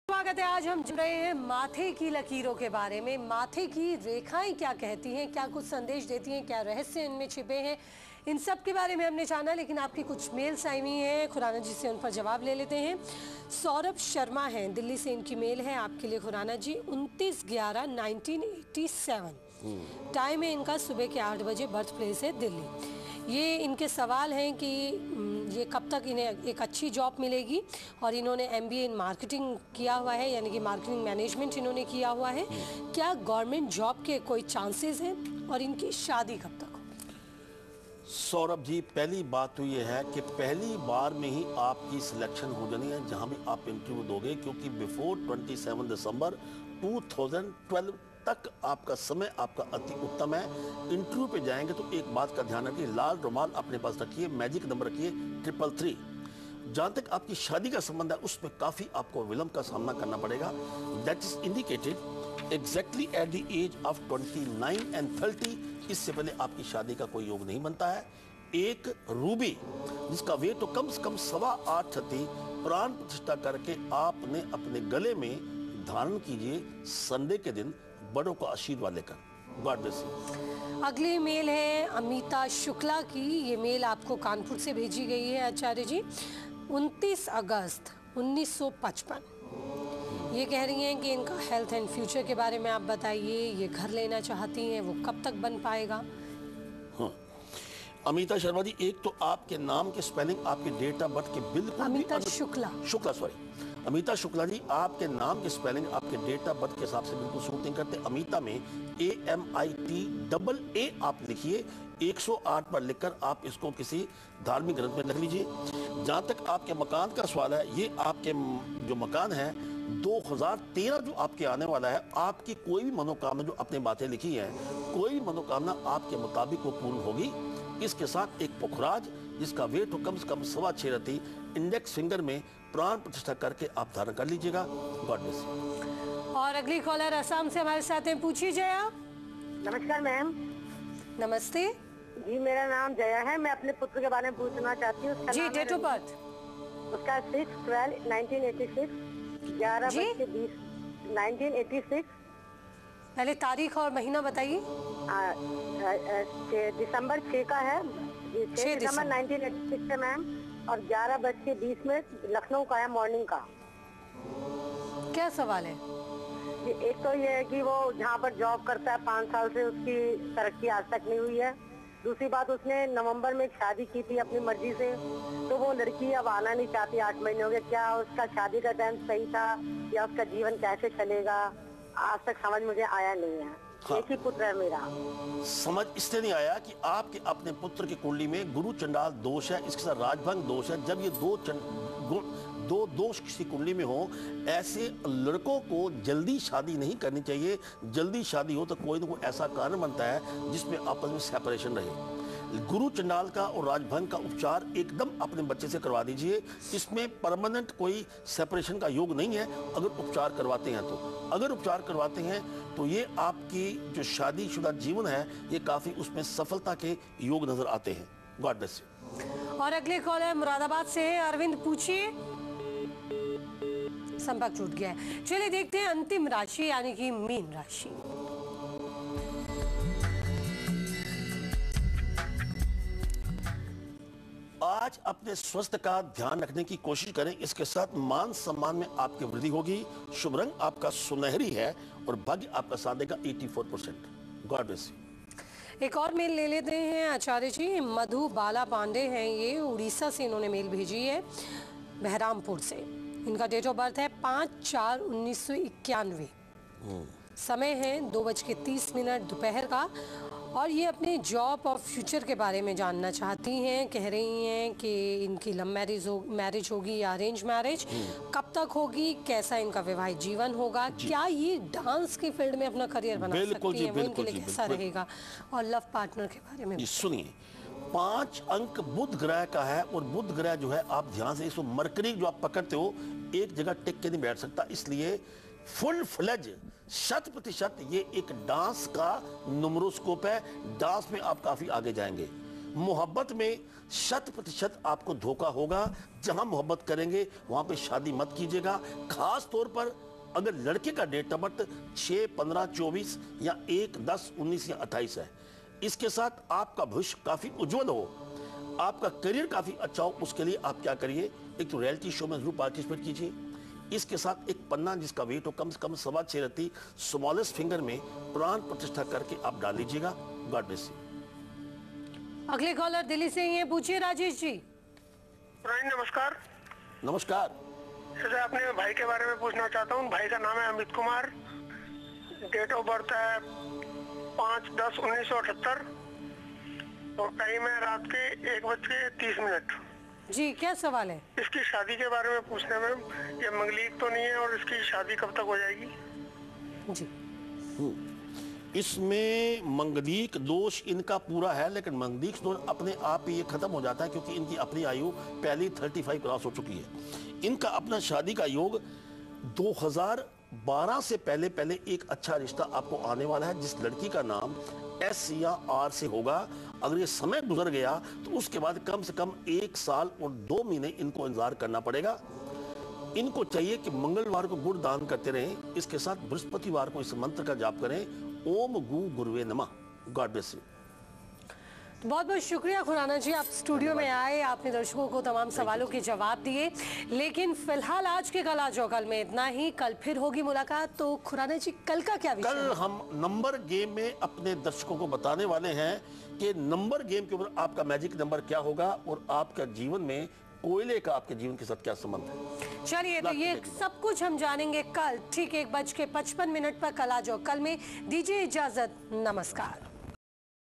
स्वागत है। आज हम जुड़ रहे हैं माथे की लकीरों के बारे में। माथे की रेखाएं क्या कहती हैं, क्या कुछ संदेश देती हैं, क्या रहस्य इनमें छिपे हैं, इन सब के बारे में हमने जाना। लेकिन आपकी कुछ मेल्स आई हुई हैं, खुराना जी से उन पर जवाब ले लेते हैं। सौरभ शर्मा हैं, दिल्ली से इनकी मेल है आपके लिए खुराना जी। 29/11/1987 टाइम है इनका, सुबह के 8 बजे, बर्थ प्लेस है दिल्ली। ये इनके सवाल हैं कि ये कब तक इन्हें एक अच्छी जॉब मिलेगी, और इन्होंने MBA इन मार्केटिंग किया हुआ है, यानी कि मार्केटिंग मैनेजमेंट इन्होंने किया हुआ है। क्या गवर्नमेंट जॉब के कोई चांसेस हैं, और इनकी शादी कब तक होगी? सौरभ जी, पहली बात तो ये है कि पहली बार में ही आपकी सिलेक्शन हो जानी है जहां भी आप इंटरव्यू दोगे, क्योंकि बिफोर 27 दिसंबर 2012 तक आपका समय आपका अति उत्तम है। इंटरव्यू पे जाएंगे तो एक बात का ध्यान रखिए, लाल रुमाल अपने पास रखिए, मैजिक नंबर रखिए 333। जहां तक आपकी शादी का संबंध है उसमें काफी आपको विलंब का सामना करना पड़ेगा। That is indicated exactly at the age of 29 and 30। इससे पहले आपकी शादी का कोई योग नहीं बनता है। एक रूबी जिसका वेट तो कम से कम 8.25 छत्ती प्राण प्रतिष्ठा करके आपने अपने गले में धारण कीजिए संडे के दिन, बड़ों का आशीर्वाद लेकर। God bless you. अगली मेल है अमिता शुक्ला की। ये मेल आपको कानपुर से भेजी गई है आचार्य जी। 29 अगस्त 1955। ये कह रही हैं कि इनका हेल्थ एंड फ्यूचर के बारे में आप बताइए। ये घर लेना चाहती हैं, वो कब तक बन पाएगा? हाँ। अमिता शर्मा जी, एक तो आपके नाम के स्पेलिंग आपके डेट ऑफ बर्थ के बिल्कुल अमिता शुक्ला सॉरी अमिता शुक्ला जी, आपके नाम के स्पेलिंग आपके डेट ऑफ बर्थ के हिसाब से बिल्कुल सूट नहीं करते। अमिता में AMITA आप लिखिए, 108 पर लिखकर आप इसको किसी धार्मिक ग्रंथ में लिख लीजिए। जहां तक आपके मकान का सवाल है, ये आपके जो मकान है 2013 जो आपके आने वाला है, आपकी कोई भी मनोकामना जो अपने बातें लिखी है, कोई भी मनोकामना आपके मुताबिक वो पूर्ण होगी। इसके साथ एक पुखराज जिसका वेट हो कम से कम 6.25 रहती, इंडेक्स फिंगर में प्राण प्रतिष्ठा करके आप धारण कर लीजिएगा। God bless you. और अगली कॉलर असम से हमारे साथ हैं, पूछिए जया। नमस्कार मैम। नमस्ते जी, मेरा नाम जया है। मैं अपने पुत्र के बारे में पूछना चाहती हूँ जी। डेट ऑफ बर्थ उसका 6/12/1986, 11/20, 1986। पहले तारीख और महीना बताइए। दिसंबर 6 का है, 6 दिसंबर 1986 है मैम, और 11:20 में लखनऊ का है, मॉर्निंग का। क्या सवाल है? एक तो ये है कि वो जहाँ पर जॉब करता है 5 साल से उसकी तरक्की आज तक नहीं हुई है। दूसरी बात, उसने नवंबर में एक शादी की थी अपनी मर्जी से, तो वो लड़की अब आना नहीं चाहती। 8 महीने हो गए। क्या उसका शादी का टाइम सही था, या उसका जीवन कैसे चलेगा, आज तक समझ मुझे आया नहीं है। हाँ। एक ही पुत्र है मेरा। समझ इसलिए नहीं आया कि आपके अपने पुत्र की कुंडली में गुरु चंडाल दोष है, इसके साथ राजभंग दोष है। जब ये दो दोष किसी कुंडली में हो, ऐसे लड़कों को जल्दी शादी नहीं करनी चाहिए। जल्दी शादी हो तो कोई ना कोई ऐसा कारण बनता है जिसमें आपस में सेपरेशन रहे। गुरु चंडाल का और राजभंग का उपचार एकदम अपने बच्चे से करवा दीजिए। इसमें परमानेंट कोई सेपरेशन का योग नहीं है अगर उपचार करवाते हैं तो। अगर उपचार करवाते हैं तो ये आपकी जो शादीशुदा जीवन है, ये काफी उसमें सफलता के योग नजर आते हैं। God bless you. और अगले कॉल है मुरादाबाद से है अरविंद, पूछिए। संपर्क टूट गया है। चलिए देखते हैं अंतिम राशि यानी कि मीन राशि। आज अपने स्वास्थ्य का ध्यान रखने की कोशिश करें। इसके साथ मान सम्मान में आपकी वृद्धि होगी। शुभ रंग आपका सुनहरी है और भाग्य आपका साथ देगा 84%। God bless you. एक और मेल ले लेते हैं आचार्य जी। मधु बाला पांडे हैं, ये उड़ीसा से इन्होंने मेल भेजी है, बहरामपुर से। इनका डेट ऑफ बर्थ है 5/4/1991। समय है 2:30 दोपहर का। और ये अपने जॉब और फ्यूचर के बारे में जानना चाहती हैं। कह रही हैं कि इनकी लव मैरिज होगी या अरेंज मैरिज, कब तक होगी, कैसा इनका वैवाहिक जीवन होगा, क्या ये डांस की फील्ड में अपना करियर बना सकती हैं, वो इनके लिए कैसा रहेगा, और लव पार्टनर के बारे में सुनिए। 5 अंक बुध ग्रह का है, और बुध ग्रह जो है, आप ध्यान से इसको, मरकरी जो आप पकड़ते हो एक जगह टिक के नहीं बैठ सकता। इसलिए फुल फ्लेज 100% ये एक डांस का नुमरोस्कोप है। डांस में आप काफी आगे जाएंगे। मोहब्बत में 100% आपको धोखा होगा। जहां मोहब्बत करेंगे वहां पे शादी मत कीजिएगा। खास तौर पर अगर लड़के का डेट ऑफ बर्थ 6, 15, 24 या 1, 10, 19 या 28 है, इसके साथ आपका भविष्य काफी उज्जवल हो, आपका करियर काफी अच्छा हो, उसके लिए आप क्या करिए, एक तो रियलिटी शो में जरूर पार्टिसिपेट कीजिए। इसके साथ एक पन्ना जिसका वेट हो कम से कम 6.25 रत्ती स्मॉलेस्ट फिंगर में प्राण प्रतिष्ठा करके आप डाल लीजिएगा। God bless you. अगले कॉलर दिल्ली से ही है, पूछिए राजेश जी। नमस्कार। नमस्कार। सर, अपने भाई के बारे में पूछना चाहता हूँ। भाई का नाम है Amit Kumar, date of birth है 5/10/1978 और टाइम है रात के 1:30। जी, क्या सवाल है? इसकी शादी के बारे में पूछने में, ये मंगलीक तो नहीं है और इसकी शादी कब तक हो जाएगी? जी, इसमें मंगलीक दोष इनका पूरा है, लेकिन मंगलीक दोष अपने आप ही ये खत्म हो जाता है क्योंकि इनकी अपनी आयु पहले 35 क्रॉस हो चुकी है। इनका अपना शादी का योग 2012 से पहले एक अच्छा रिश्ता आपको आने वाला है, जिस लड़की का नाम S या R से होगा। अगर ये समय गुजर गया तो उसके बाद कम से कम 1 साल और 2 महीने इनको इंतजार करना पड़ेगा। इनको चाहिए कि मंगलवार को गुड़ दान करते रहें। इसके साथ बृहस्पतिवार को इस मंत्र का जाप करें, ओम गु गुरुवे नमः। God bless you. बहुत बहुत शुक्रिया खुराना जी, आप स्टूडियो में आए, आपने दर्शकों को तमाम सवालों के जवाब दिए। लेकिन फिलहाल आज के कल आज कल में इतना ही। कल फिर होगी मुलाकात। तो खुराना जी, कल का क्या विषय? कल हम नंबर गेम में अपने दर्शकों को बताने वाले हैं कि नंबर गेम के ऊपर आपका मैजिक नंबर क्या होगा और आपका जीवन में कोयले का आपके जीवन के साथ क्या संबंध है। चलिए, तो ये सब कुछ हम जानेंगे कल ठीक 1:55 पर कल आज कल में। दीजिए इजाजत, नमस्कार।